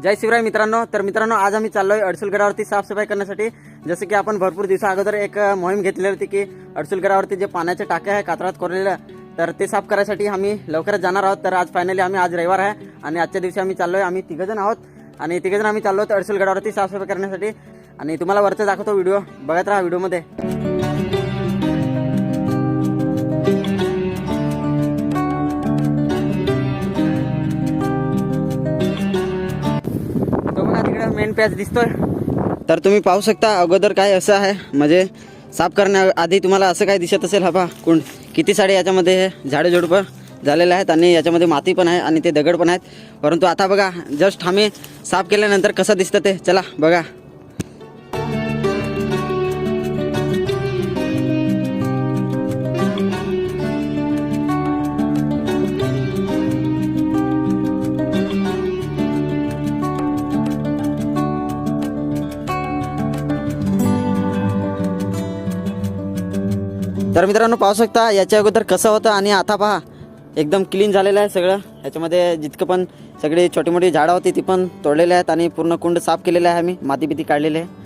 जय शिवराय मित्रांनो. तर मित्रांनो, आज आम्ही चाललोय अडसुलगडावरती साफसफाई करण्यासाठी. जसे की आपण भरपूर दिवसा अगोदर एक मोहीम घेतलेली होती की अडसुलगडावरती जे पाण्याचे टाके आहे कात्रात कोरलेलं, तर ते साफ करायसाठी आम्ही लवकरच जाणार आहोत. तर आज फायनली आज रविवार आहे आणि आजच्या दिवशी आम्ही चाललोय. आम्ही तिघजण आहोत आणि तिघजण आम्ही चाललो आहोत अडसुलगडावरती साफसफाई करण्यासाठी. आणि तुम्हाला वरचं दाखवतो व्हिडिओ, बघत राहा व्हिडिओमध्ये. मेन पॅच दिसतोय, तर तुम्ही पाहू शकता. अगोदर काय असं आहे, म्हणजे साफ करण्याआधी तुम्हाला असं काय दिसत असेल. हा पहा कुंड, किती सारे याच्यामध्ये झाडे झुडपं झालेले आहेत आणि याच्यामध्ये माती पण आहे आणि ते दगड पण आहेत. परंतु आता बघा, जस्ट आम्ही साफ केल्यानंतर कसं दिसतं ते, चला बघा. तर मित्रांनो पाहू शकता याच्या अगोदर कसं होतं आणि आता पहा एकदम क्लीन झालेलं आहे सगळं. याच्यामध्ये जितकं पण सगळी छोटी मोठी झाडं होती ती पण तोडलेली आहेत आणि पूर्ण कुंड साफ केलेलं आहे आम्ही, माती बिती काढलेली आहे.